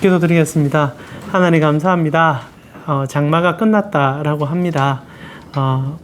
기도드리겠습니다. 하나님 감사합니다. 장마가 끝났다라고 합니다.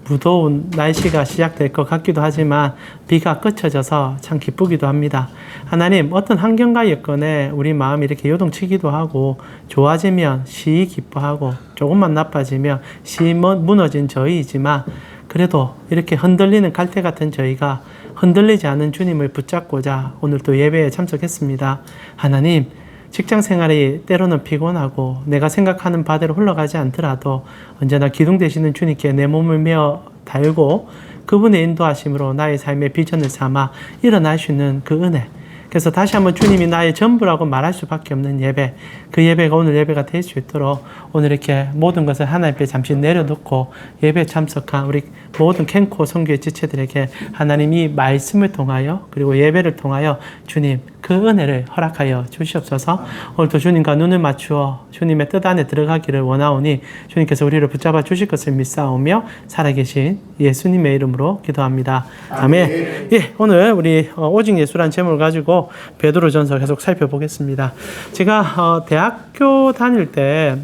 무더운 날씨가 시작될 것 같기도 하지만 비가 그쳐져서 참 기쁘기도 합니다. 하나님, 어떤 환경과 여건에 우리 마음이 이렇게 요동치기도 하고 좋아지면 시이 기뻐하고 조금만 나빠지면 시이 무너진 저희이지만 그래도 이렇게 흔들리는 갈대 같은 저희가 흔들리지 않은 주님을 붙잡고자 오늘 또 예배에 참석했습니다. 하나님, 직장 생활이 때로는 피곤하고 내가 생각하는 바대로 흘러가지 않더라도 언제나 기둥 되시는 주님께 내 몸을 메어 달고 그분의 인도하심으로 나의 삶의 비전을 삼아 일어날 수 있는 그 은혜. 그래서 다시 한번 주님이 나의 전부라고 말할 수밖에 없는 예배, 그 예배가 오늘 예배가 될 수 있도록 오늘 이렇게 모든 것을 하나님 앞에 잠시 내려놓고 예배에 참석한 우리 모든 캔코 선교의 지체들에게 하나님이 말씀을 통하여 그리고 예배를 통하여 주님 그 은혜를 허락하여 주시옵소서. 오늘도 주님과 눈을 맞추어 주님의 뜻 안에 들어가기를 원하오니 주님께서 우리를 붙잡아 주실 것을 믿사오며 살아계신 예수님의 이름으로 기도합니다. 아멘. 예, 오늘 우리 오직 예수란 제목을 가지고 베드로전서 계속 살펴보겠습니다. 제가 대학교 다닐 때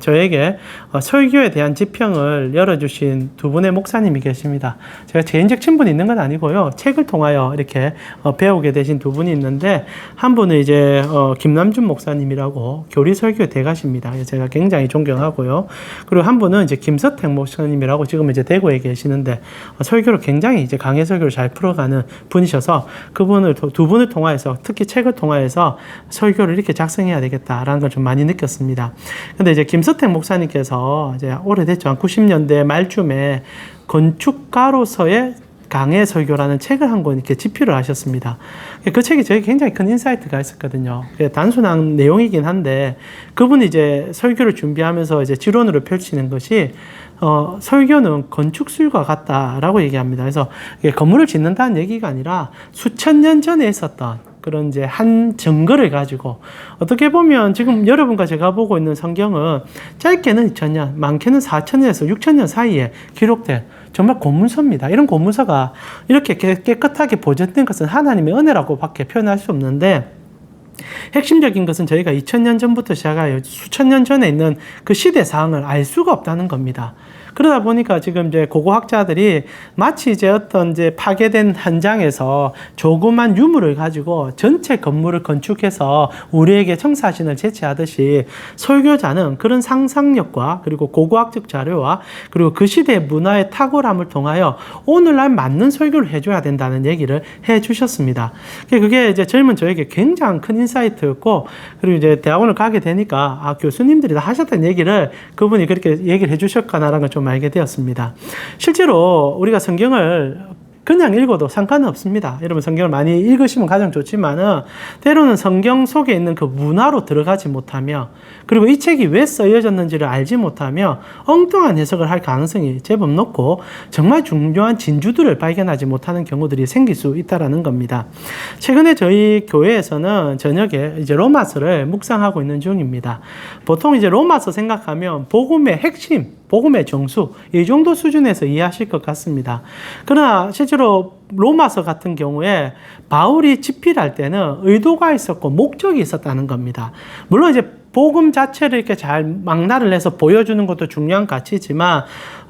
저에게 설교에 대한 지평을 열어주신 두 분의 목사님이 계십니다. 제가 개인적 친분이 있는 건 아니고요. 책을 통하여 이렇게 배우게 되신 두 분이 있는데 한 분은 이제 김남준 목사님이라고 교리 설교 대가십니다. 제가 굉장히 존경하고요. 그리고 한 분은 이제 김서택 목사님이라고 지금 이제 대구에 계시는데 설교를 굉장히 이제 강해 설교를 잘 풀어가는 분이셔서 그분을 두 분을 통하여서 특히 책을 통하여서 설교를 이렇게 작성해야 되겠다라는 걸 좀 많이 느꼈습니다. 근데 이제 김서택 목사님께서 이제 오래됐죠. 한 90년대 말쯤에 건축가로서의 강해 설교라는 책을 한 권 이렇게 집필을 하셨습니다. 그 책이 저에게 굉장히 큰 인사이트가 있었거든요. 단순한 내용이긴 한데 그분이 이제 설교를 준비하면서 이제 지론으로 펼치는 것이 설교는 건축술과 같다라고 얘기합니다. 그래서 건물을 짓는다는 얘기가 아니라 수천 년 전에 있었던 그런 이제 한 증거를 가지고 어떻게 보면 지금 여러분과 제가 보고 있는 성경은 짧게는 2000년, 많게는 4000년에서 6000년 사이에 기록된 정말 고문서입니다. 이런 고문서가 이렇게 깨끗하게 보존된 것은 하나님의 은혜라고 밖에 표현할 수 없는데 핵심적인 것은 저희가 2000년 전부터 시작하여 수천 년 전에 있는 그 시대 사항을 알 수가 없다는 겁니다. 그러다 보니까 지금 이제 고고학자들이 마치 이제 어떤 이제 파괴된 현장에서 조그만 유물을 가지고 전체 건물을 건축해서 우리에게 청사진을 제시하듯이 설교자는 그런 상상력과 그리고 고고학적 자료와 그리고 그 시대의 문화의 탁월함을 통하여 오늘날 맞는 설교를 해줘야 된다는 얘기를 해 주셨습니다. 그게 이제 젊은 저에게 굉장히 큰 인사이트였고 그리고 이제 대학원을 가게 되니까 교수님들이 다 하셨던 얘기를 그분이 그렇게 얘기를 해 주셨구나라는 걸 좀 알게 되었습니다. 실제로 우리가 성경을 그냥 읽어도 상관은 없습니다. 여러분 성경을 많이 읽으시면 가장 좋지만은 때로는 성경 속에 있는 그 문화로 들어가지 못하며 그리고 이 책이 왜 쓰여졌는지를 알지 못하며 엉뚱한 해석을 할 가능성이 제법 높고 정말 중요한 진주들을 발견하지 못하는 경우들이 생길 수 있다라는 겁니다. 최근에 저희 교회에서는 저녁에 이제 로마서를 묵상하고 있는 중입니다. 보통 이제 로마서 생각하면 복음의 핵심, 복음의 정수 이 정도 수준에서 이해하실 것 같습니다. 그러나 실제로 로마서 같은 경우에 바울이 집필할 때는 의도가 있었고 목적이 있었다는 겁니다. 물론 이제 복음 자체를 이렇게 잘 망라를 해서 보여주는 것도 중요한 가치지만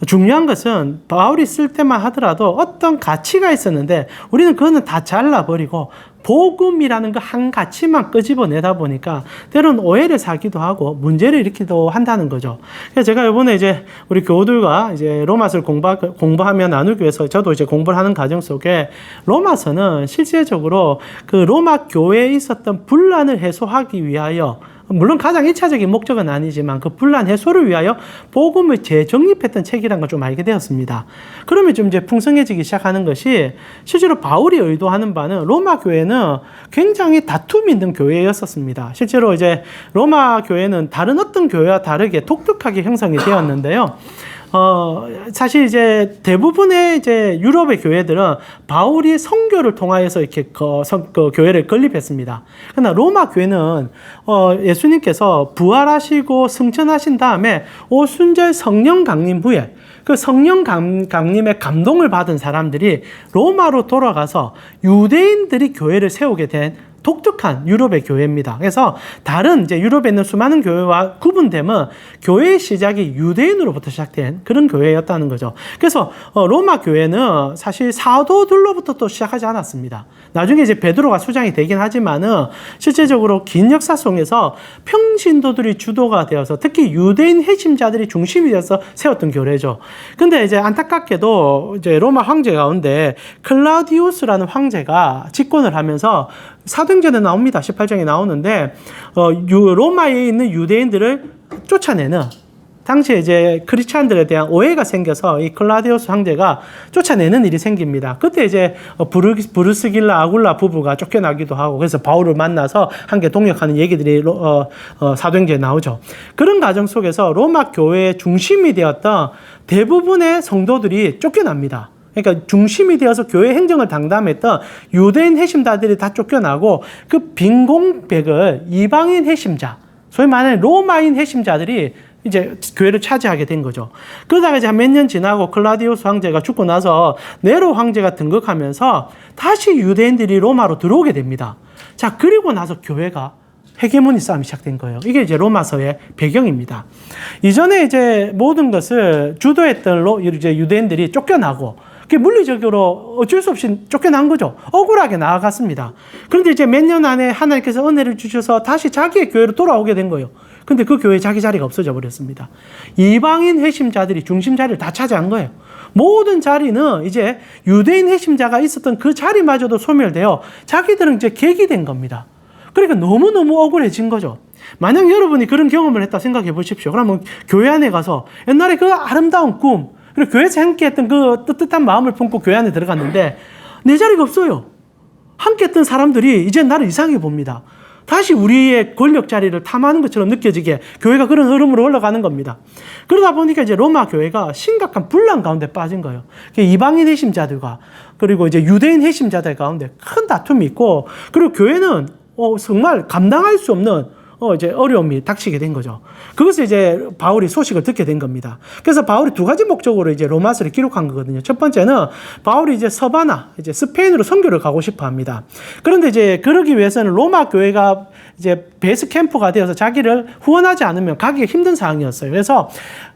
중요한 것은 바울이 쓸 때만 하더라도 어떤 가치가 있었는데 우리는 그거는 다 잘라버리고 복음이라는 그 한 가치만 끄집어내다 보니까 때로는 오해를 사기도 하고 문제를 일으키기도 한다는 거죠. 그래서 제가 이번에 이제 우리 교우들과 이제 로마서를 공부하며 나누기 위해서 저도 이제 공부를 하는 과정 속에 로마서는 실제적으로 그 로마 교회에 있었던 분란을 해소하기 위하여 물론 가장 1차적인 목적은 아니지만 그 분란 해소를 위하여 복음을 재정립했던 책이라는 걸 좀 알게 되었습니다. 그러면 좀 이제 풍성해지기 시작하는 것이 실제로 바울이 의도하는 바는 로마 교회는 굉장히 다툼이 있는 교회였었습니다. 실제로 이제 로마 교회는 다른 어떤 교회와 다르게 독특하게 형성이 되었는데요. 사실 이제 대부분의 이제 유럽의 교회들은 바울이 선교를 통하여서 이렇게 그 교회를 건립했습니다. 그러나 로마 교회는 예수님께서 부활하시고 승천하신 다음에 오순절 성령 강림 후에 그 성령 강림의 감동을 받은 사람들이 로마로 돌아가서 유대인들이 교회를 세우게 된 독특한 유럽의 교회입니다. 그래서 다른 이제 유럽에 있는 수많은 교회와 구분되면 교회의 시작이 유대인으로부터 시작된 그런 교회였다는 거죠. 그래서 로마 교회는 사실 사도들로부터 또 시작하지 않았습니다. 나중에 이제 베드로가 수장이 되긴 하지만은 실제적으로 긴 역사 속에서 평신도들이 주도가 되어서 특히 유대인 핵심자들이 중심이 되어서 세웠던 교회죠. 근데 이제 안타깝게도 이제 로마 황제 가운데 클라우디우스라는 황제가 집권을 하면서 사도행전에 나옵니다. 18장에 나오는데 로마에 있는 유대인들을 쫓아내는 당시에 이제 크리스찬들에 대한 오해가 생겨서 이 클라우디우스 황제가 쫓아내는 일이 생깁니다. 그때 이제 브루스길라 아굴라 부부가 쫓겨나기도 하고 그래서 바울을 만나서 함께 동역하는 얘기들이 사도행전에 나오죠. 그런 과정 속에서 로마 교회의 중심이 되었던 대부분의 성도들이 쫓겨납니다. 그러니까 중심이 되어서 교회 행정을 담당했던 유대인 핵심자들이 다 쫓겨나고 그 빈 공백을 이방인 핵심자, 소위 말하는 로마인 핵심자들이 이제 교회를 차지하게 된 거죠. 그러다가 이제 몇 년 지나고 클라우디우스 황제가 죽고 나서 네로 황제가 등극하면서 다시 유대인들이 로마로 들어오게 됩니다. 자, 그리고 나서 교회가 헤게모니 싸움이 시작된 거예요. 이게 이제 로마서의 배경입니다. 이전에 이제 모든 것을 주도했던 이제 유대인들이 쫓겨나고 그게 물리적으로 어쩔 수 없이 쫓겨난 거죠. 억울하게 나아갔습니다. 그런데 이제 몇 년 안에 하나님께서 은혜를 주셔서 다시 자기의 교회로 돌아오게 된 거예요. 근데 그 교회에 자기 자리가 없어져 버렸습니다. 이방인 핵심자들이 중심 자리를 다 차지한 거예요. 모든 자리는 이제 유대인 핵심자가 있었던 그 자리마저도 소멸되어 자기들은 이제 객이 겁니다. 그러니까 너무너무 억울해진 거죠. 만약 여러분이 그런 경험을 했다 생각해 보십시오. 그러면 교회 안에 가서 옛날에 그 아름다운 꿈, 그리고 교회에서 함께 했던 그 뜨뜻한 마음을 품고 교회 안에 들어갔는데 내 자리가 없어요. 함께 했던 사람들이 이제 나를 이상하게 봅니다. 다시 우리의 권력 자리를 탐하는 것처럼 느껴지게 교회가 그런 흐름으로 흘러가는 겁니다. 그러다 보니까 이제 로마 교회가 심각한 분란 가운데 빠진 거예요. 이방인 핵심자들과 그리고 이제 유대인 핵심자들 가운데 큰 다툼이 있고 그리고 교회는 정말 감당할 수 없는 이제 어려움이 닥치게 된 거죠. 그것을 이제 바울이 소식을 듣게 된 겁니다. 그래서 바울이 두 가지 목적으로 이제 로마서를 기록한 거거든요. 첫 번째는 바울이 이제 서바나, 이제 스페인으로 선교를 가고 싶어 합니다. 그런데 이제 그러기 위해서는 로마 교회가 이제 베이스 캠프가 되어서 자기를 후원하지 않으면 가기가 힘든 상황이었어요. 그래서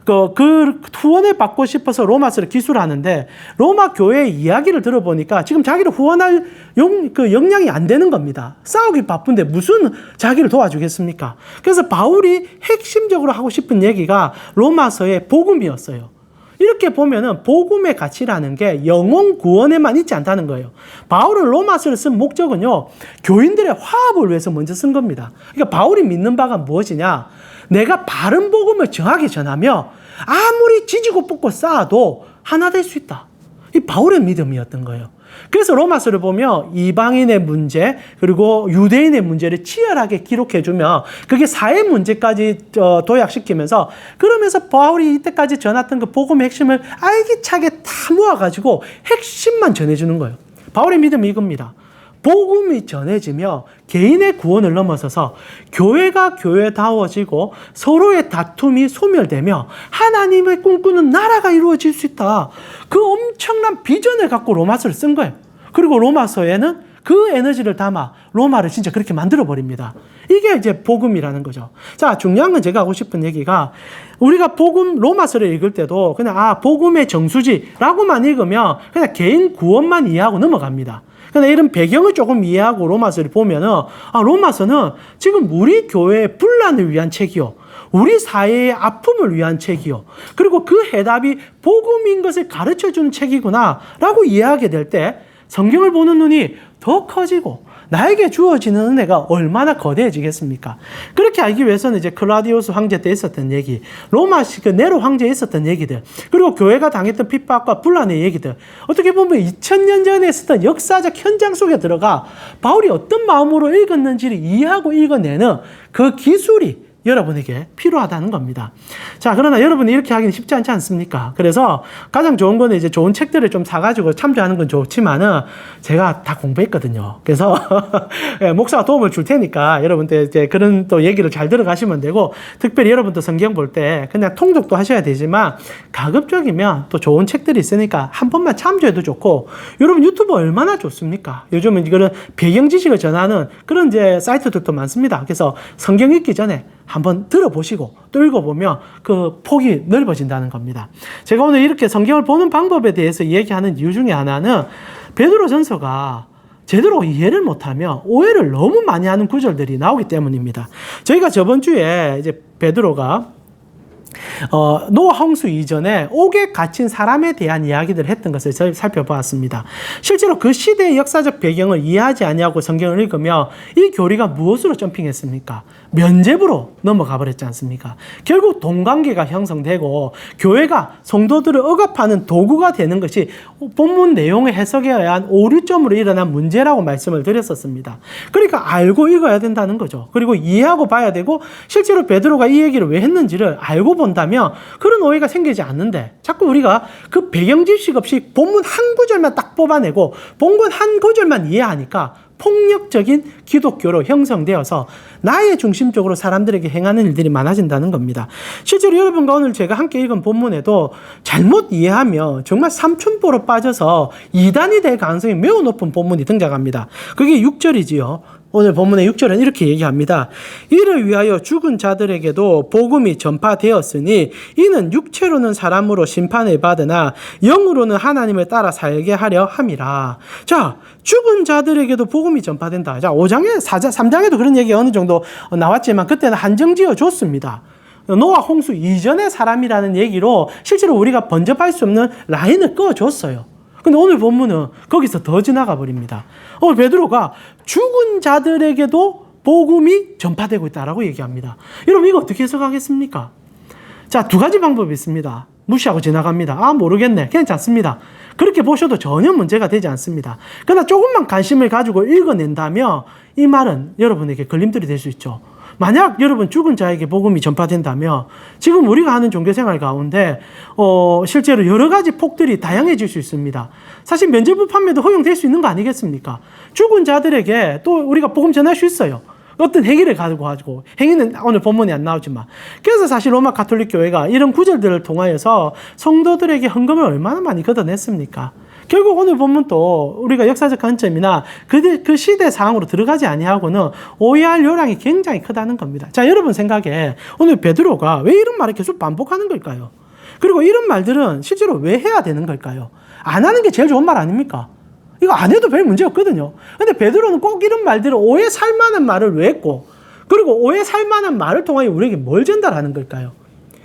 그 후원을 받고 싶어서 로마서를 기술하는데 로마 교회의 이야기를 들어보니까 지금 자기를 후원할 역량이 안 되는 겁니다. 싸우기 바쁜데 무슨 자기를 도와주겠습니까? 그래서 바울이 핵심적으로 하고 싶은 얘기가 로마서의 복음이었어요. 이렇게 보면은 복음의 가치라는 게 영혼 구원에만 있지 않다는 거예요. 바울은 로마서를 쓴 목적은요, 교인들의 화합을 위해서 먼저 쓴 겁니다. 그러니까 바울이 믿는 바가 무엇이냐? 내가 바른 복음을 정확히 전하며 아무리 지지고 볶고 쌓아도 하나 될 수 있다. 이 바울의 믿음이었던 거예요. 그래서 로마서를 보면 이방인의 문제 그리고 유대인의 문제를 치열하게 기록해주며 그게 사회 문제까지 도약시키면서 그러면서 바울이 이때까지 전했던 그 복음의 핵심을 알기차게 다 모아가지고 핵심만 전해주는 거예요. 바울의 믿음이 이겁니다. 복음이 전해지며 개인의 구원을 넘어서서 교회가 교회다워지고 서로의 다툼이 소멸되며 하나님의 꿈꾸는 나라가 이루어질 수 있다. 그 엄청난 비전을 갖고 로마서를 쓴 거예요. 그리고 로마서에는 그 에너지를 담아 로마를 진짜 그렇게 만들어버립니다. 이게 이제 복음이라는 거죠. 자, 중요한 건 제가 하고 싶은 얘기가 우리가 복음 로마서를 읽을 때도 그냥 복음의 정수지라고만 읽으면 그냥 개인 구원만 이해하고 넘어갑니다. 근데 이런 배경을 조금 이해하고 로마서를 보면은 로마서는 지금 우리 교회의 분란을 위한 책이요, 우리 사회의 아픔을 위한 책이요, 그리고 그 해답이 복음인 것을 가르쳐주는 책이구나 라고 이해하게 될 때 성경을 보는 눈이 더 커지고 나에게 주어지는 은혜가 얼마나 거대해지겠습니까? 그렇게 알기 위해서는 이제 클라우디우스 황제 때 있었던 얘기, 로마식 네로 황제에 있었던 얘기들, 그리고 교회가 당했던 핍박과 분란의 얘기들, 어떻게 보면 2000년 전에 있었던 역사적 현장 속에 들어가 바울이 어떤 마음으로 읽었는지를 이해하고 읽어내는 그 기술이 여러분에게 필요하다는 겁니다. 자, 그러나 여러분이 이렇게 하기는 쉽지 않지 않습니까? 그래서 가장 좋은 거는 이제 좋은 책들을 좀 사가지고 참조하는 건 좋지만은 제가 다 공부했거든요. 그래서 목사가 도움을 줄 테니까 여러분들 이제 그런 또 얘기를 잘 들어가시면 되고, 특별히 여러분도 성경 볼 때 그냥 통독도 하셔야 되지만 가급적이면 또 좋은 책들이 있으니까 한 번만 참조해도 좋고, 여러분 유튜브 얼마나 좋습니까? 요즘은 그런 배경 지식을 전하는 그런 이제 사이트들도 많습니다. 그래서 성경 읽기 전에 한번 들어보시고 또 읽어보면 그 폭이 넓어진다는 겁니다. 제가 오늘 이렇게 성경을 보는 방법에 대해서 얘기하는 이유 중에 하나는 베드로전서가 제대로 이해를 못하면 오해를 너무 많이 하는 구절들이 나오기 때문입니다. 저희가 저번 주에 이제 베드로가 노아 홍수 이전에 옥에 갇힌 사람에 대한 이야기들을 했던 것을 저희 살펴보았습니다. 실제로 그 시대의 역사적 배경을 이해하지 아니하고 성경을 읽으며 이 교리가 무엇으로 점핑했습니까? 면죄부로 넘어가 버렸지 않습니까? 결국 동관계가 형성되고 교회가 성도들을 억압하는 도구가 되는 것이 본문 내용의 해석에 의한 오류점으로 일어난 문제라고 말씀을 드렸었습니다. 그러니까 알고 읽어야 된다는 거죠. 그리고 이해하고 봐야 되고, 실제로 베드로가 이 얘기를 왜 했는지를 알고 본다면 그런 오해가 생기지 않는데, 자꾸 우리가 그 배경 지식 없이 본문 한 구절만 딱 뽑아내고 본문 한 구절만 이해하니까 폭력적인 기독교로 형성되어서 나의 중심적으로 사람들에게 행하는 일들이 많아진다는 겁니다. 실제로 여러분과 오늘 제가 함께 읽은 본문에도 잘못 이해하며 정말 삼천포로 빠져서 이단이 될 가능성이 매우 높은 본문이 등장합니다. 그게 6절이지요. 오늘 본문의 6절은 이렇게 얘기합니다. 이를 위하여 죽은 자들에게도 복음이 전파되었으니 이는 육체로는 사람으로 심판을 받으나 영으로는 하나님을 따라 살게 하려 함이라. 자, 죽은 자들에게도 복음이 전파된다. 자, 5장에 3장에도 그런 얘기 어느 정도 나왔지만 그때는 한정지어 줬습니다. 노아 홍수 이전의 사람이라는 얘기로 실제로 우리가 번접할 수 없는 라인을 꺼줬어요. 근데 오늘 본문은 거기서 더 지나가 버립니다. 오늘 베드로가 죽은 자들에게도 복음이 전파되고 있다라고 얘기합니다. 여러분 이거 어떻게 해석하겠습니까? 자, 두 가지 방법이 있습니다. 무시하고 지나갑니다. 아, 모르겠네. 괜찮습니다. 그렇게 보셔도 전혀 문제가 되지 않습니다. 그러나 조금만 관심을 가지고 읽어낸다면 이 말은 여러분에게 걸림돌이 될 수 있죠. 만약 여러분 죽은 자에게 복음이 전파된다면 지금 우리가 하는 종교생활 가운데 실제로 여러 가지 폭들이 다양해질 수 있습니다. 사실 면죄부 판매도 허용될 수 있는 거 아니겠습니까? 죽은 자들에게 또 우리가 복음 전할 수 있어요. 어떤 행위를 가지고 행위는 오늘 본문에 안 나오지만, 그래서 사실 로마 가톨릭 교회가 이런 구절들을 통하여서 성도들에게 헌금을 얼마나 많이 걷어냈습니까? 결국 오늘 본문도 우리가 역사적 관점이나 그 시대 상황으로 들어가지 아니하고는 오해할 요량이 굉장히 크다는 겁니다. 자, 여러분 생각에 오늘 베드로가 왜 이런 말을 계속 반복하는 걸까요? 그리고 이런 말들은 실제로 왜 해야 되는 걸까요? 안 하는 게 제일 좋은 말 아닙니까? 이거 안 해도 별 문제 없거든요. 근데 베드로는 꼭 이런 말들을 오해 살만한 말을 왜 했고, 그리고 오해 살만한 말을 통하여 우리에게 뭘 전달하는 걸까요?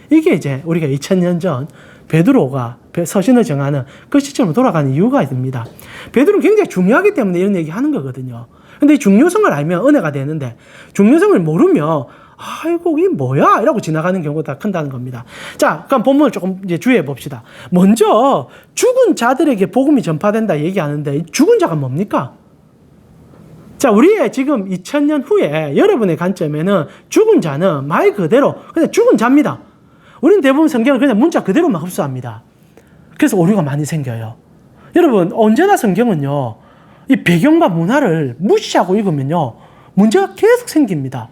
이게 이제 우리가 2000년 전 베드로가 서신을 정하는 그 시점으로 돌아가는 이유가 있습니다. 베드로는 굉장히 중요하기 때문에 이런 얘기 하는 거거든요. 근데 이 중요성을 알면 은혜가 되는데, 중요성을 모르면 아이고 이게 뭐야? 이라고 지나가는 경우가 큰다는 겁니다. 자, 그럼 본문을 조금 이제 주의해 봅시다. 먼저 죽은 자들에게 복음이 전파된다 얘기하는데, 죽은 자가 뭡니까? 자, 우리의 지금 2000년 후에 여러분의 관점에는 죽은 자는 말 그대로 그냥 죽은 자입니다. 우리는 대부분 성경을 그냥 문자 그대로만 흡수합니다. 그래서 오류가 많이 생겨요. 여러분, 언제나 성경은요, 이 배경과 문화를 무시하고 읽으면요, 문제가 계속 생깁니다.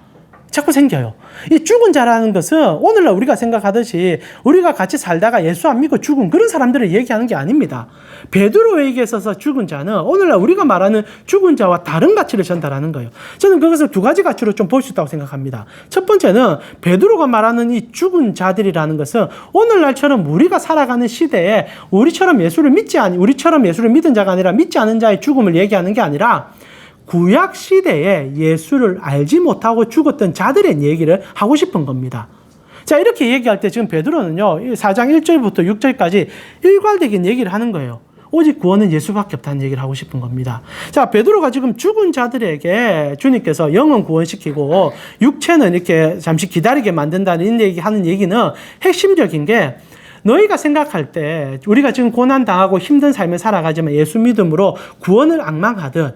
자꾸 생겨요. 이 죽은 자라는 것은 오늘날 우리가 생각하듯이 우리가 같이 살다가 예수 안 믿고 죽은 그런 사람들을 얘기하는 게 아닙니다. 베드로에게 있어서 죽은 자는 오늘날 우리가 말하는 죽은 자와 다른 가치를 전달하는 거예요. 저는 그것을 두 가지 가치로 좀 볼 수 있다고 생각합니다. 첫 번째는 베드로가 말하는 이 죽은 자들이라는 것은 오늘날처럼 우리가 살아가는 시대에 우리처럼 예수를 믿은 자가 아니라 믿지 않은 자의 죽음을 얘기하는 게 아니라 구약 시대에 예수를 알지 못하고 죽었던 자들의 얘기를 하고 싶은 겁니다. 자, 이렇게 얘기할 때 지금 베드로는요, 4장 1절부터 6절까지 일괄적인 얘기를 하는 거예요. 오직 구원은 예수밖에 없다는 얘기를 하고 싶은 겁니다. 자, 베드로가 지금 죽은 자들에게 주님께서 영은 구원시키고 육체는 이렇게 잠시 기다리게 만든다는 하는 얘기는 핵심적인 게, 너희가 생각할 때 우리가 지금 고난당하고 힘든 삶을 살아가지만 예수 믿음으로 구원을 앙망하듯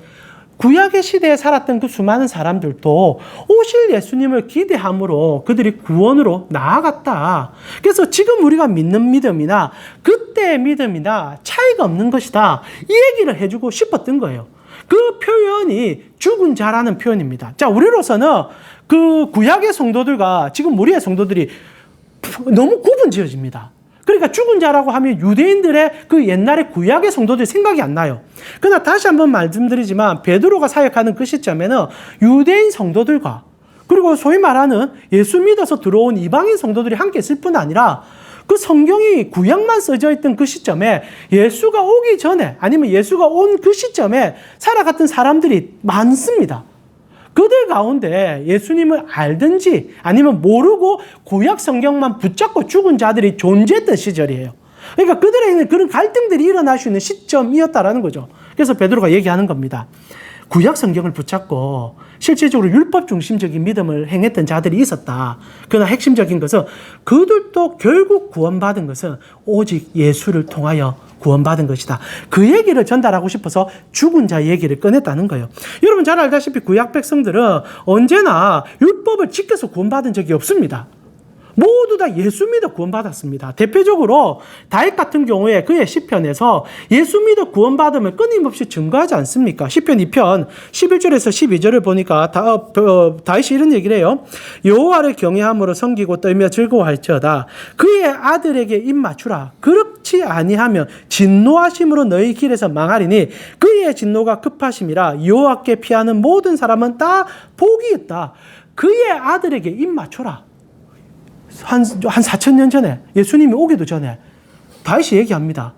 구약의 시대에 살았던 그 수많은 사람들도 오실 예수님을 기대함으로 그들이 구원으로 나아갔다. 그래서 지금 우리가 믿는 믿음이나 그때의 믿음이나 차이가 없는 것이다. 이 얘기를 해주고 싶었던 거예요. 그 표현이 죽은 자라는 표현입니다. 자, 우리로서는 그 구약의 성도들과 지금 우리의 성도들이 너무 구분 지어집니다. 그러니까 죽은 자라고 하면 유대인들의 그 옛날의 구약의 성도들 생각이 안 나요. 그러나 다시 한번 말씀드리지만 베드로가 사역하는 그 시점에는 유대인 성도들과 그리고 소위 말하는 예수 믿어서 들어온 이방인 성도들이 함께 있을 뿐 아니라 그 성경이 구약만 써져 있던 그 시점에 예수가 오기 전에 아니면 예수가 온 그 시점에 살아갔던 사람들이 많습니다. 그들 가운데 예수님을 알든지 아니면 모르고 구약 성경만 붙잡고 죽은 자들이 존재했던 시절이에요. 그러니까 그들에 있는 그런 갈등들이 일어날 수 있는 시점이었다라는 거죠. 그래서 베드로가 얘기하는 겁니다. 구약 성경을 붙잡고 실질적으로 율법 중심적인 믿음을 행했던 자들이 있었다. 그러나 핵심적인 것은 그들도 결국 구원받은 것은 오직 예수를 통하여 구원받은 것이다. 그 얘기를 전달하고 싶어서 죽은 자 얘기를 꺼냈다는 거예요. 여러분 잘 알다시피 구약 백성들은 언제나 율법을 지켜서 구원받은 적이 없습니다. 모두 다 예수 믿어 구원받았습니다. 대표적으로 다윗 같은 경우에 그의 시편에서 예수 믿어 구원받음을 끊임없이 증거하지 않습니까? 시편 2편 11절에서 12절을 보니까 다윗이 이런 얘기를 해요. 여호와를 경외함으로 섬기고 떨며 즐거워할지어다. 그의 아들에게 입 맞추라. 그렇지 아니하면 진노하심으로 너희 길에서 망하리니 그의 진노가 급하심이라. 여호와께 피하는 모든 사람은 다 복이 있다. 그의 아들에게 입 맞춰라. 한 4,000년 전에 예수님이 오기도 전에 다윗이 얘기합니다.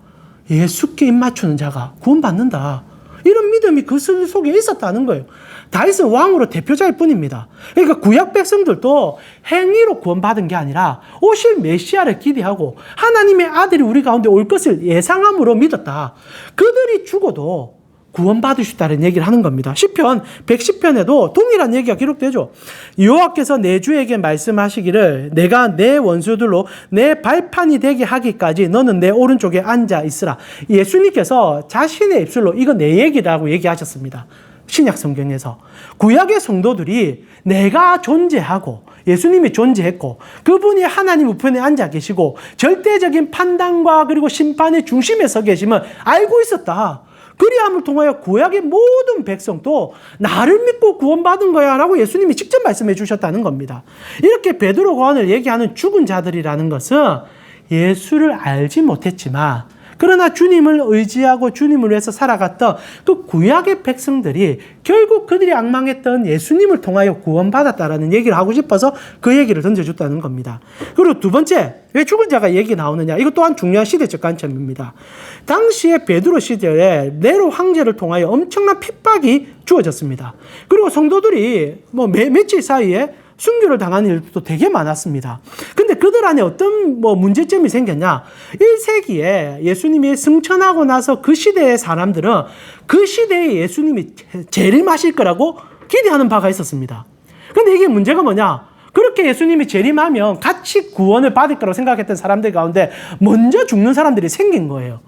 예수께 입 맞추는 자가 구원받는다. 이런 믿음이 그 속에 있었다는 거예요. 다윗은 왕으로 대표자일 뿐입니다. 그러니까 구약 백성들도 행위로 구원받은 게 아니라 오실 메시아를 기대하고 하나님의 아들이 우리 가운데 올 것을 예상함으로 믿었다. 그들이 죽어도 구원받을 수 있다는 얘기를 하는 겁니다. 시편 110편에도 동일한 얘기가 기록되죠. 여호와께서 내 주에게 말씀하시기를 내가 내 원수들로 내 발판이 되게 하기까지 너는 내 오른쪽에 앉아 있으라. 예수님께서 자신의 입술로 이거 내 얘기라고 얘기하셨습니다. 신약 성경에서 구약의 성도들이 내가 존재하고 예수님이 존재했고 그분이 하나님 우편에 앉아 계시고 절대적인 판단과 그리고 심판의 중심에 서 계심을 알고 있었다. 그리함을 통하여 구약의 모든 백성도 나를 믿고 구원받은 거야 라고 예수님이 직접 말씀해 주셨다는 겁니다. 이렇게 베드로가 오늘 얘기하는 죽은 자들이라는 것은 예수를 알지 못했지만 그러나 주님을 의지하고 주님을 위해서 살아갔던 그 구약의 백성들이 결국 그들이 앙망했던 예수님을 통하여 구원받았다라는 얘기를 하고 싶어서 그 얘기를 던져줬다는 겁니다. 그리고 두 번째, 왜 죽은 자가 얘기 나오느냐? 이것 또한 중요한 시대적 관점입니다. 당시에 베드로 시대에 네로 황제를 통하여 엄청난 핍박이 주어졌습니다. 그리고 성도들이 며칠 사이에 순교를 당하는 일도 되게 많았습니다. 근데 그들 안에 어떤 문제점이 생겼냐? 1세기에 예수님이 승천하고 나서 그 시대의 사람들은 그 시대에 예수님이 재림하실 거라고 기대하는 바가 있었습니다. 근데 이게 문제가 뭐냐? 그렇게 예수님이 재림하면 같이 구원을 받을 거라고 생각했던 사람들 가운데 먼저 죽는 사람들이 생긴 거예요.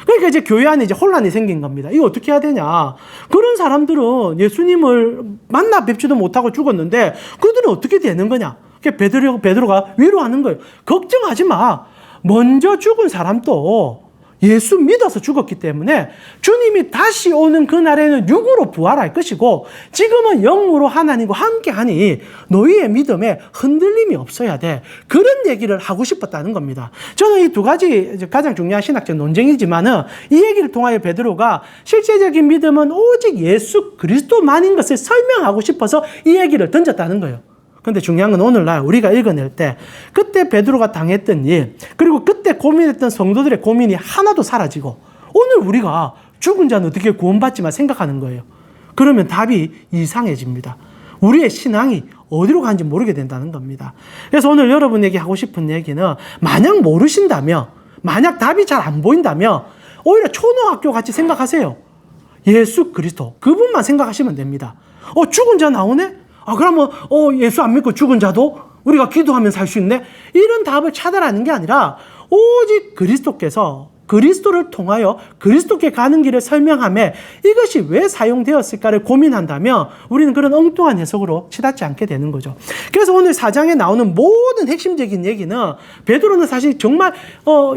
그러니까 이제 교회 안에 이제 혼란이 생긴 겁니다. 이거 어떻게 해야 되냐? 그런 사람들은 예수님을 만나 뵙지도 못하고 죽었는데 그들은 어떻게 되는 거냐? 베드로가 위로하는 거예요. 걱정하지 마. 먼저 죽은 사람도 예수 믿어서 죽었기 때문에 주님이 다시 오는 그날에는 육으로 부활할 것이고 지금은 영으로 하나님과 함께하니 너희의 믿음에 흔들림이 없어야 돼. 그런 얘기를 하고 싶었다는 겁니다. 저는 이 두 가지 가장 중요한 신학적 논쟁이지만은 이 얘기를 통하여 베드로가 실제적인 믿음은 오직 예수 그리스도만인 것을 설명하고 싶어서 이 얘기를 던졌다는 거예요. 근데 중요한 건 오늘날 우리가 읽어낼 때 그때 베드로가 당했던 일 그리고 그때 고민했던 성도들의 고민이 하나도 사라지고 오늘 우리가 죽은 자는 어떻게 구원받지만 생각하는 거예요. 그러면 답이 이상해집니다. 우리의 신앙이 어디로 가는지 모르게 된다는 겁니다. 그래서 오늘 여러분에게 하고 싶은 얘기는 만약 모르신다면 만약 답이 잘 안 보인다면 오히려 초등학교 같이 생각하세요. 예수 그리스도 그분만 생각하시면 됩니다. 죽은 자 나오네? 그러면 예수 안 믿고 죽은 자도 우리가 기도하면 살 수 있네? 이런 답을 찾아라는 게 아니라 오직 그리스도께서 그리스도를 통하여 그리스도께 가는 길을 설명하며 이것이 왜 사용되었을까를 고민한다면 우리는 그런 엉뚱한 해석으로 치닫지 않게 되는 거죠. 그래서 오늘 4장에 나오는 모든 핵심적인 얘기는 베드로는 사실 정말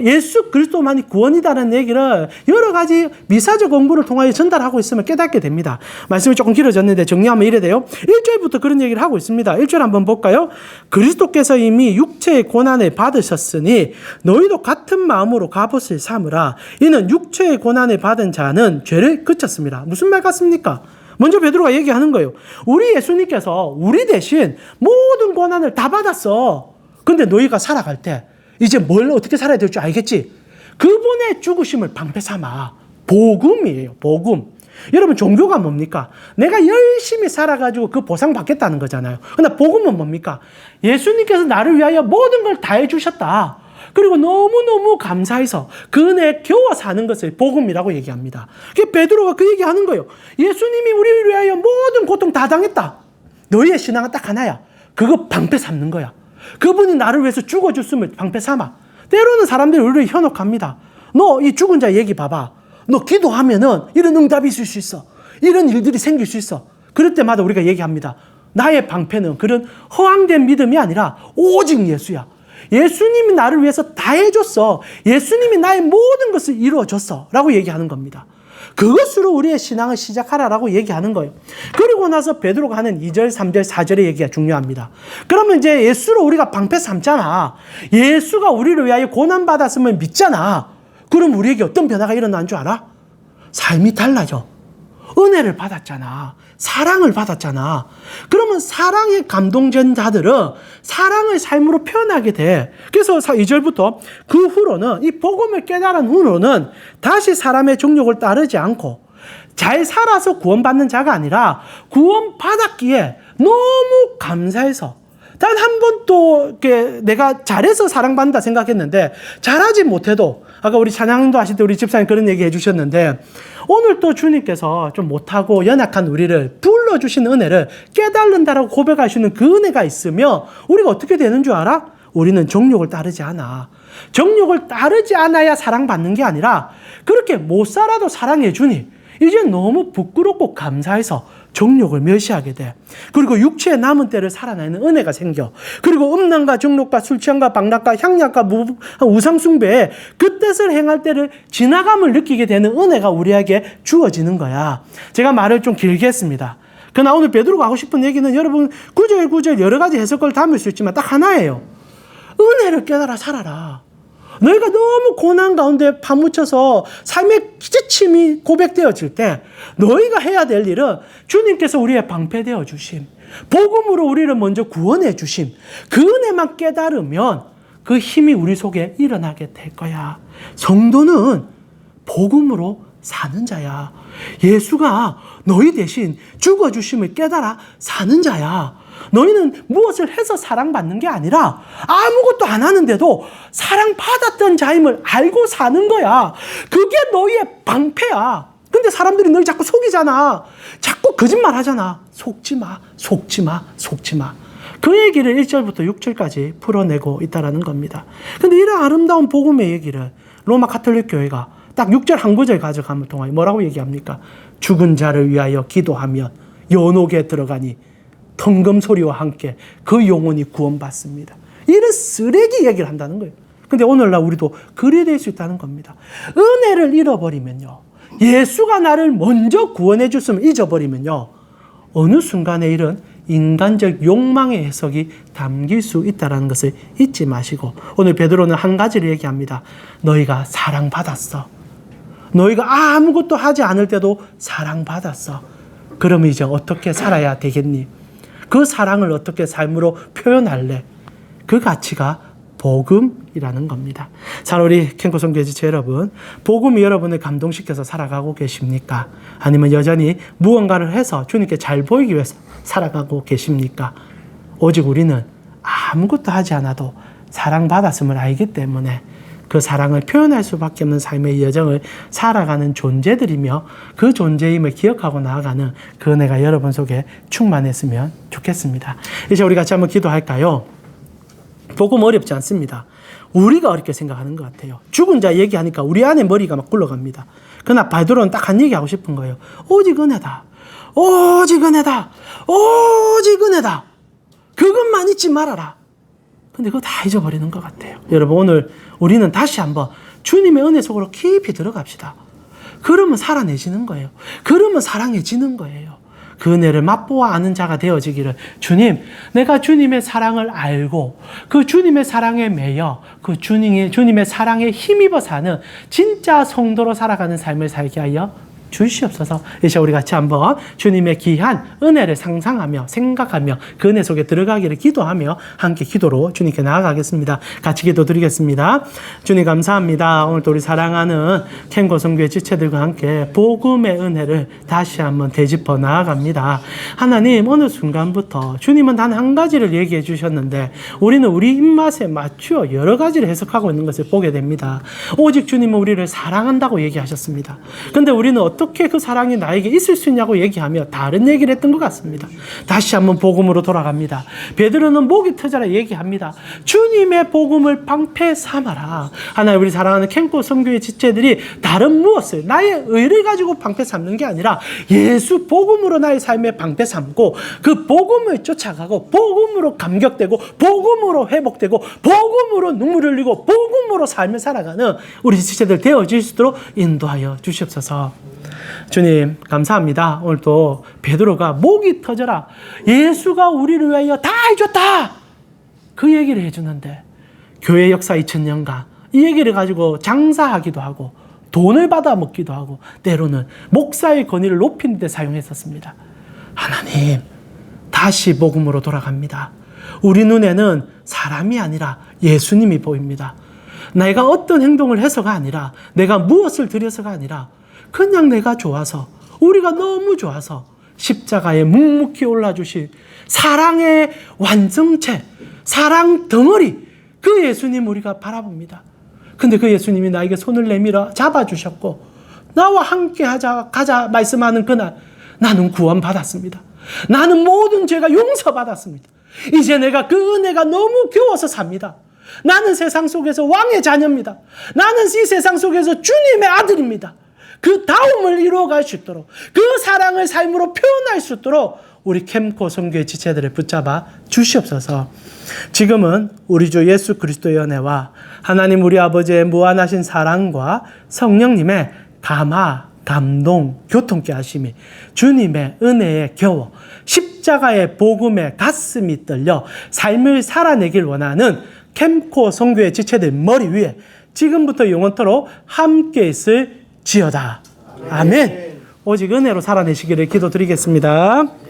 예수 그리스도만이 구원이다라는 얘기를 여러 가지 미사적 공부를 통하여 전달하고 있음을 깨닫게 됩니다. 말씀이 조금 길어졌는데 정리하면 이래 돼요. 1절부터 그런 얘기를 하고 있습니다. 1절 한번 볼까요? 그리스도께서 이미 육체의 고난을 받으셨으니 너희도 같은 마음으로 갑옷을 삼으라. 이는 육체의 고난을 받은 자는 죄를 그쳤습니다. 무슨 말 같습니까? 먼저 베드로가 얘기하는 거예요. 우리 예수님께서 우리 대신 모든 고난을 다 받았어. 근데 너희가 살아갈 때 이제 뭘 어떻게 살아야 될 줄 알겠지? 그분의 죽으심을 방패 삼아. 복음이에요. 복음. 여러분 종교가 뭡니까? 내가 열심히 살아가지고 그 보상 받겠다는 거잖아요. 그러나 복음은 뭡니까? 예수님께서 나를 위하여 모든 걸 다 해주셨다. 그리고 너무너무 감사해서 그 은혜에 겨워 사는 것을 복음이라고 얘기합니다. 베드로가 그 얘기하는 거예요. 예수님이 우리를 위하여 모든 고통 다 당했다. 너희의 신앙은 딱 하나야. 그거 방패 삼는 거야. 그분이 나를 위해서 죽어줬음을 방패 삼아. 때로는 사람들이 우리를 현혹합니다. 너 이 죽은 자 얘기 봐봐. 너 기도하면은 이런 응답이 있을 수 있어. 이런 일들이 생길 수 있어. 그럴 때마다 우리가 얘기합니다. 나의 방패는 그런 허황된 믿음이 아니라 오직 예수야. 예수님이 나를 위해서 다 해줬어. 예수님이 나의 모든 것을 이루어줬어. 라고 얘기하는 겁니다. 그것으로 우리의 신앙을 시작하라라고 얘기하는 거예요. 그리고 나서 베드로가 하는 2절, 3절, 4절의 얘기가 중요합니다. 그러면 이제 예수로 우리가 방패 삼잖아. 예수가 우리를 위하여 고난받았음을 믿잖아. 그럼 우리에게 어떤 변화가 일어난 줄 알아? 삶이 달라져. 은혜를 받았잖아. 사랑을 받았잖아. 그러면 사랑에 감동된 자들은 사랑을 삶으로 표현하게 돼. 그래서 2절부터 그 후로는 이 복음을 깨달은 후로는 다시 사람의 정욕을 따르지 않고 잘 살아서 구원받는 자가 아니라 구원받았기에 너무 감사해서 단 한 번도 내가 잘해서 사랑받는다 생각했는데 잘하지 못해도 아까 우리 찬양도 하실 때 우리 집사님 그런 얘기 해주셨는데 오늘 또 주님께서 좀 못하고 연약한 우리를 불러주신 은혜를 깨달는다라고 고백할 수 있는 그 은혜가 있으면 우리가 어떻게 되는 줄 알아? 우리는 정욕을 따르지 않아. 정욕을 따르지 않아야 사랑받는 게 아니라 그렇게 못 살아도 사랑해 주니 이제 너무 부끄럽고 감사해서 정욕을 멸시하게 돼. 그리고 육체의 남은 때를 살아내는 은혜가 생겨. 그리고 음란과 정욕과 술취함과 방락과 향락과 우상숭배에 그 뜻을 행할 때를 지나감을 느끼게 되는 은혜가 우리에게 주어지는 거야. 제가 말을 좀 길게 했습니다. 그러나 오늘 베드로가 하고 싶은 얘기는 여러분 구절 여러 가지 해석을 담을 수 있지만 딱 하나예요. 은혜를 깨달아 살아라. 너희가 너무 고난 가운데 파묻혀서 삶의 지침이 고백되어질 때 너희가 해야 될 일은 주님께서 우리의 방패되어 주심, 복음으로 우리를 먼저 구원해 주심, 그 은혜만 깨달으면 그 힘이 우리 속에 일어나게 될 거야. 성도는 복음으로 사는 자야. 예수가 너희 대신 죽어주심을 깨달아 사는 자야. 너희는 무엇을 해서 사랑받는 게 아니라 아무것도 안 하는데도 사랑받았던 자임을 알고 사는 거야. 그게 너희의 방패야. 근데 사람들이 널 자꾸 속이잖아. 자꾸 거짓말 하잖아. 속지 마, 속지 마, 속지 마. 그 얘기를 1절부터 6절까지 풀어내고 있다는 겁니다. 근데 이런 아름다운 복음의 얘기를 로마 가톨릭 교회가 딱 6절 한 구절 가져가면 동안에 뭐라고 얘기합니까? 죽은 자를 위하여 기도하면 연옥에 들어가니 통금 소리와 함께 그 영혼이 구원받습니다. 이런 쓰레기 얘기를 한다는 거예요. 근데 오늘날 우리도 그래 될 수 있다는 겁니다. 은혜를 잃어버리면요. 예수가 나를 먼저 구원해 줬음을 잊어버리면요. 어느 순간에 이런 인간적 욕망의 해석이 담길 수 있다는 것을 잊지 마시고 오늘 베드로는 한 가지를 얘기합니다. 너희가 사랑받았어. 너희가 아무것도 하지 않을 때도 사랑받았어. 그럼 이제 어떻게 살아야 되겠니? 그 사랑을 어떻게 삶으로 표현할래? 그 가치가 복음이라는 겁니다. 우리 캠코son 지체 여러분, 복음이 여러분을 감동시켜서 살아가고 계십니까? 아니면 여전히 무언가를 해서 주님께 잘 보이기 위해서 살아가고 계십니까? 오직 우리는 아무것도 하지 않아도 사랑받았음을 알기 때문에 그 사랑을 표현할 수밖에 없는 삶의 여정을 살아가는 존재들이며 그 존재임을 기억하고 나아가는 그 은혜가 여러분 속에 충만했으면 좋겠습니다. 이제 우리 같이 한번 기도할까요? 복음 어렵지 않습니다. 우리가 어렵게 생각하는 것 같아요. 죽은 자 얘기하니까 우리 안에 머리가 막 굴러갑니다. 그러나 베드로는 딱 한 얘기 하고 싶은 거예요. 오직 은혜다. 오직 은혜다. 오직 은혜다. 그것만 잊지 말아라. 근데 그거 다 잊어버리는 것 같아요. 여러분, 오늘 우리는 다시 한번 주님의 은혜 속으로 깊이 들어갑시다. 그러면 살아내지는 거예요. 그러면 사랑해지는 거예요. 그 은혜를 맛보아 아는 자가 되어지기를. 주님, 내가 주님의 사랑을 알고 그 주님의 사랑에 매여 그 주님의 사랑에 힘입어 사는 진짜 성도로 살아가는 삶을 살게 하여 주시옵소서. 이제 우리 같이 한번 주님의 귀한 은혜를 상상하며 생각하며 그 은혜 속에 들어가기를 기도하며 함께 기도로 주님께 나아가겠습니다. 같이 기도드리겠습니다. 주님 감사합니다. 오늘도 우리 사랑하는 캔고성교회 지체들과 함께 복음의 은혜를 다시 한번 되짚어 나아갑니다. 하나님, 어느 순간부터 주님은 단 한 가지를 얘기해 주셨는데 우리는 우리 입맛에 맞추어 여러 가지를 해석하고 있는 것을 보게 됩니다. 오직 주님은 우리를 사랑한다고 얘기하셨습니다. 근데 우리는 어떻게 그 사랑이 나에게 있을 수 있냐고 얘기하며 다른 얘기를 했던 것 같습니다. 다시 한번 복음으로 돌아갑니다. 베드로는 목이 터져라 얘기합니다. 주님의 복음을 방패 삼아라. 하나님, 우리 사랑하는 캔고 성교의 지체들이 다른 무엇을 나의 의를 가지고 방패 삼는 게 아니라 예수 복음으로 나의 삶의 방패 삼고 그 복음을 쫓아가고 복음으로 감격되고 복음으로 회복되고 복음으로 눈물을 흘리고 복음으로 삶을 살아가는 우리 지체들 되어질 수 있도록 인도하여 주시옵소서. 주님 감사합니다. 오늘도 베드로가 목이 터져라 예수가 우리를 위하여 다 해줬다 그 얘기를 해주는데 교회 역사 2000년간 이 얘기를 가지고 장사하기도 하고 돈을 받아 먹기도 하고 때로는 목사의 권위를 높이는 데 사용했었습니다. 하나님, 다시 복음으로 돌아갑니다. 우리 눈에는 사람이 아니라 예수님이 보입니다. 내가 어떤 행동을 해서가 아니라 내가 무엇을 드려서가 아니라 그냥 내가 좋아서, 우리가 너무 좋아서 십자가에 묵묵히 올라주신 사랑의 완성체, 사랑 덩어리, 그 예수님 우리가 바라봅니다. 근데 그 예수님이 나에게 손을 내밀어 잡아주셨고 나와 함께 가자 말씀하는 그날 나는 구원받았습니다. 나는 모든 죄가 용서받았습니다. 이제 내가 그 은혜가 너무 겨워서 삽니다. 나는 세상 속에서 왕의 자녀입니다. 나는 이 세상 속에서 주님의 아들입니다. 그 다음을 이루어갈 수 있도록 그 사랑을 삶으로 표현할 수 있도록 우리 캠코 성교의 지체들을 붙잡아 주시옵소서. 지금은 우리 주 예수 그리스도의 은혜와 하나님 우리 아버지의 무한하신 사랑과 성령님의 감화, 감동, 교통케 하심이 주님의 은혜에 겨워 십자가의 복음에 가슴이 떨려 삶을 살아내길 원하는 캠코 성교의 지체들 머리 위에 지금부터 영원토록 함께 있을 지어다. 아멘. 오직 은혜로 살아내시기를 기도드리겠습니다.